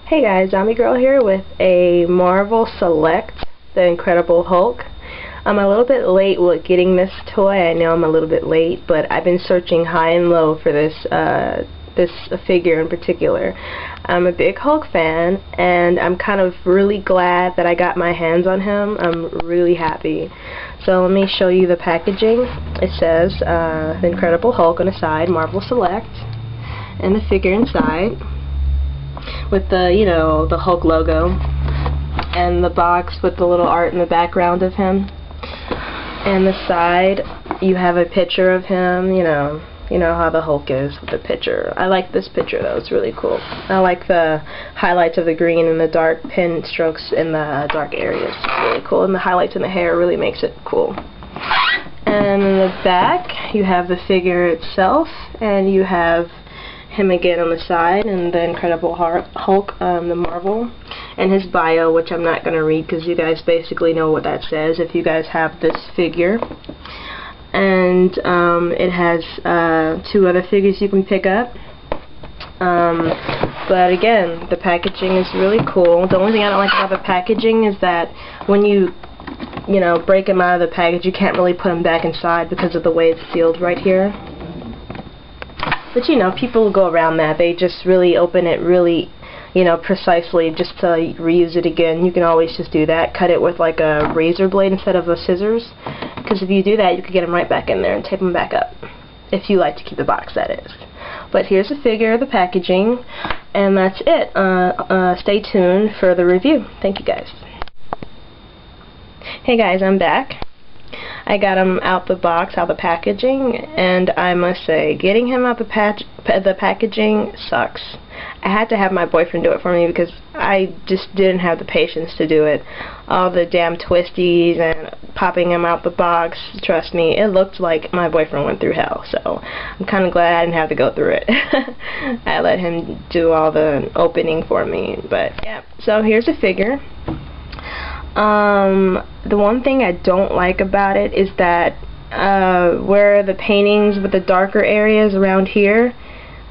Hey guys, Zombie Girl here with a Marvel Select The Incredible Hulk. I'm a little bit late with getting this toy. I know I'm a little bit late, but I've been searching high and low for this figure in particular. I'm a big Hulk fan, and I'm kind of really glad that I got my hands on him. I'm really happy. So let me show you the packaging. It says The Incredible Hulk on the side, Marvel Select, and the figure inside with the, you know, the Hulk logo, and the box with the little art in the background of him. And the side, you have a picture of him, you know how the Hulk is with the picture. I like this picture though, it's really cool. I like the highlights of the green and the dark pin strokes in the dark areas. It's really cool, and the highlights in the hair really makes it cool. And in the back, you have the figure itself, and you have him again on the side, and the Incredible Hulk, the Marvel, and his bio, which I'm not going to read because you guys basically know what that says if you guys have this figure. And it has two other figures you can pick up. But again, the packaging is really cool. The only thing I don't like about the packaging is that when you break them out of the package, you can't really put them back inside because of the way it's sealed right here. But people go around that. They just really open it really, precisely just to reuse it again. You can always just do that. Cut it with like a razor blade instead of a scissors. Because if you do that, you can get them right back in there and tape them back up. If you like to keep the box, that is. But here's a figure of the packaging, and that's it. Stay tuned for the review. Thank you guys. Hey guys, I'm back. I got him out the box, out the packaging, and I must say, getting him out the packaging sucks. I had to have my boyfriend do it for me because I just didn't have the patience to do it. All the damn twisties and popping him out the box, trust me, it looked like my boyfriend went through hell, so I'm kind of glad I didn't have to go through it. I let him do all the opening for me, but yeah. So here's a figure. The one thing I don't like about it is that where the paintings with the darker areas around here,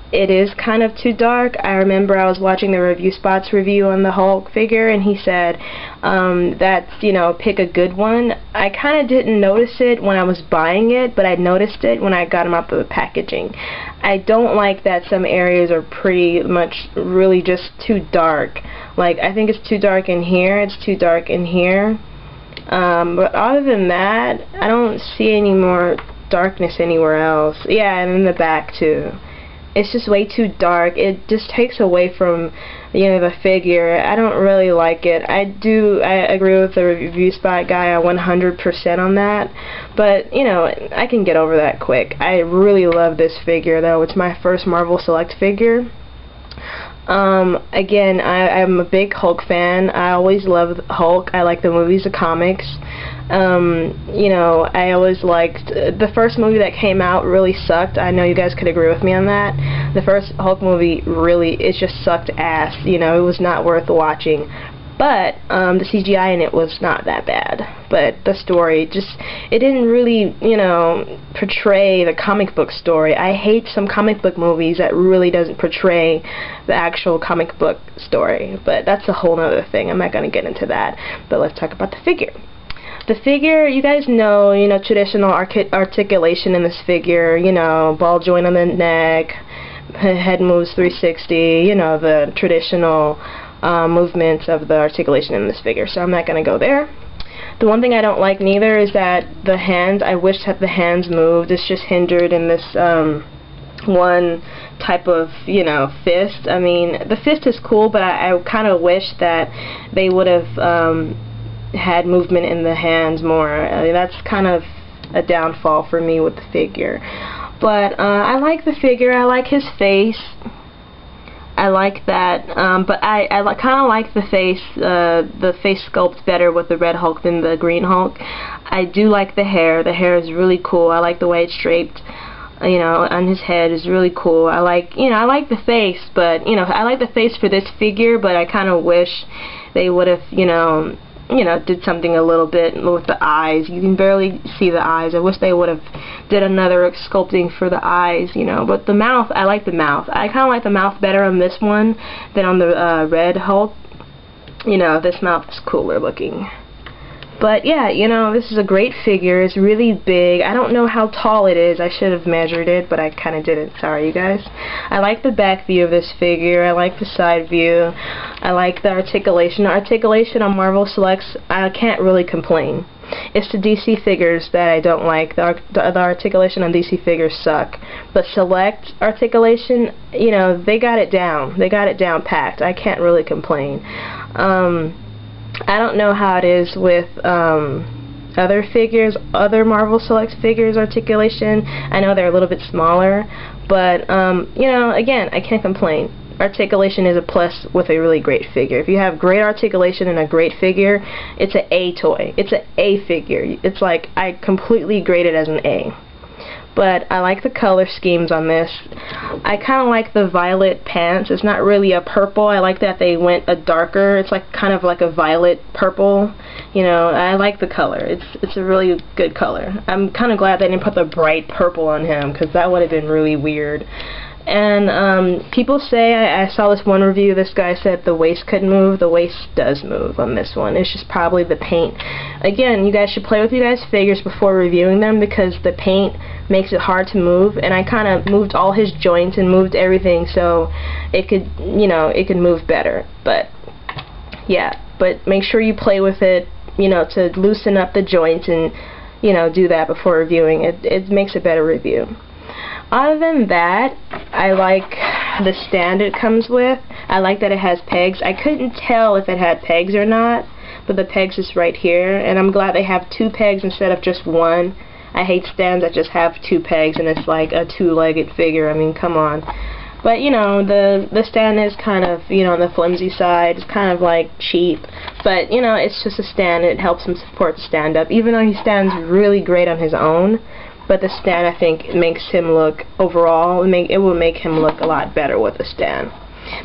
it is kind of too dark. I remember I was watching the Review Spots review on the Hulk figure, and he said that's, pick a good one. I kind of didn't notice it when I was buying it, but I noticed it when I got him out of the packaging. I don't like that some areas are pretty much really just too dark. Like, I think it's too dark in here, it's too dark in here. But other than that, I don't see any more darkness anywhere else. Yeah, and in the back too. It's just way too dark. It just takes away from, the figure. I don't really like it. I agree with the Review Spot guy 100% on that. But, I can get over that quick. I really love this figure, though. It's my first Marvel Select figure. Again, I'm a big Hulk fan. I always loved Hulk. I like the movies, the comics. I always liked the first movie that came out really sucked. I know you guys could agree with me on that. The first Hulk movie it just sucked ass. It was not worth watching. But the CGI in it was not that bad. But the story it didn't really, portray the comic book story. I hate some comic book movies that really doesn't portray the actual comic book story. But that's a whole other thing. I'm not going to get into that. But let's talk about the figure. The figure, you guys know, traditional articulation in this figure, ball joint on the neck, head moves 360, the traditional movements of the articulation in this figure, so I'm not going to go there. The one thing I don't like neither is that the hands, I wish that the hands moved. It's just hindered in this one type of, fist. I mean, the fist is cool, but I kind of wish that they would have had movement in the hands more. That's kind of a downfall for me with the figure. But I like the figure. I like his face. I like that, but I kind of like the face sculpt better with the Red Hulk than the Green Hulk. I do like the hair. The hair is really cool. I like the way it's draped, on his head is really cool. I like the face, but, I like the face for this figure, but I kind of wish they would have, you know, did something a little bit with the eyes. You can barely see the eyes. I wish they would have did another sculpting for the eyes, you know. But the mouth, I like the mouth. I kind of like the mouth better on this one than on the Red Hulk. You know, this mouth is cooler looking. But yeah, you know, this is a great figure. It's really big. I don't know how tall it is. I should have measured it, but I kind of didn't. Sorry, you guys. I like the back view of this figure. I like the side view. I like the articulation. The articulation on Marvel Selects, I can't really complain. It's the DC figures that I don't like. The articulation on DC figures suck. But Select articulation, you know, they got it down. They got it down packed. I can't really complain. I don't know how it is with other figures, other Marvel Select figures articulation. I know they're a little bit smaller, but you know, again, I can't complain. Articulation is a plus with a really great figure. If you have great articulation and a great figure, it's an A toy. It's an A figure. It's like, I completely grade it as an A. But I like the color schemes on this. I kind of like the violet pants. It's not really a purple. I like that they went a darker. It's like kind of like a violet purple. You know, I like the color. It's a really good color. I'm kind of glad they didn't put the bright purple on him, because that would have been really weird. And people say, I saw this one review, this guy said the waist couldn't move. The waist does move on this one. It's just probably the paint. Again, you guys should play with you guys' figures before reviewing them, because the paint makes it hard to move, and I kind of moved all his joints and moved everything so it could, you know, it could move better. But yeah, but make sure you play with it, you know, to loosen up the joints, and, you know, do that before reviewing it. It makes a better review. Other than that, I like the stand it comes with. I like that it has pegs. I couldn't tell if it had pegs or not, but the pegs is right here, and I'm glad they have 2 pegs instead of just 1. I hate stands that just have 2 pegs and it's like a 2-legged figure. I mean, come on. But, you know, the stand is kind of, you know, on the flimsy side. It's kind of like cheap. But, you know, it's just a stand. It helps him support the stand-up, even though he stands really great on his own. But the stand, I think, makes him look, overall, it will make him look a lot better with the stand.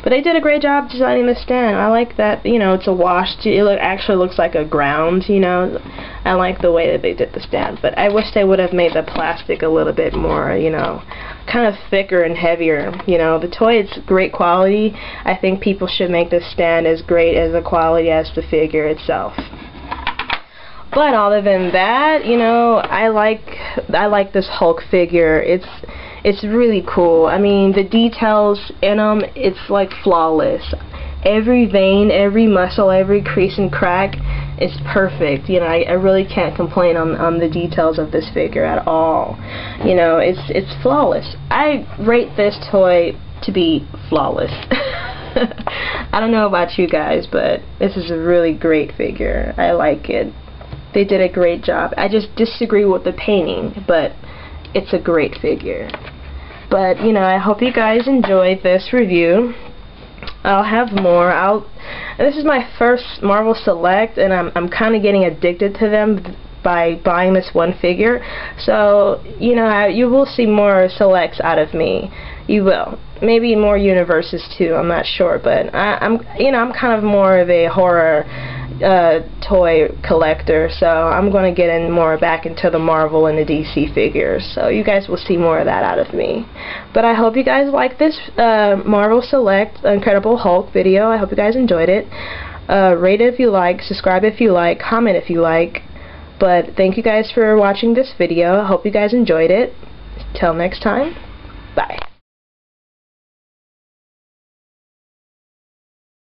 But they did a great job designing the stand. I like that, you know, it's a wash. It actually looks like a ground, you know. I like the way that they did the stand. But I wish they would have made the plastic a little bit more, you know, kind of thicker and heavier. You know, the toy is great quality. I think people should make this stand as great as the quality as the figure itself. But other than that, you know, I like this Hulk figure. It's really cool. I mean, the details in them, it's like flawless. Every vein, every muscle, every crease and crack is perfect. You know, I really can't complain on the details of this figure at all. You know, it's flawless. I rate this toy to be flawless. I don't know about you guys, but this is a really great figure. I like it. They did a great job. I just disagree with the painting, but it's a great figure. But, you know, I hope you guys enjoyed this review. I'll have more. This is my first Marvel Select, and I'm kind of getting addicted to them by buying this one figure. So, you know, you will see more Selects out of me. You will. Maybe more universes too. I'm not sure, but I'm kind of more of a horror toy collector, so I'm going to get in more back into the Marvel and the DC figures, so you guys will see more of that out of me. But I hope you guys like this Marvel Select Incredible Hulk video. I hope you guys enjoyed it. Rate it if you like, subscribe if you like, comment if you like. But thank you guys for watching this video. I hope you guys enjoyed it. Till next time, bye.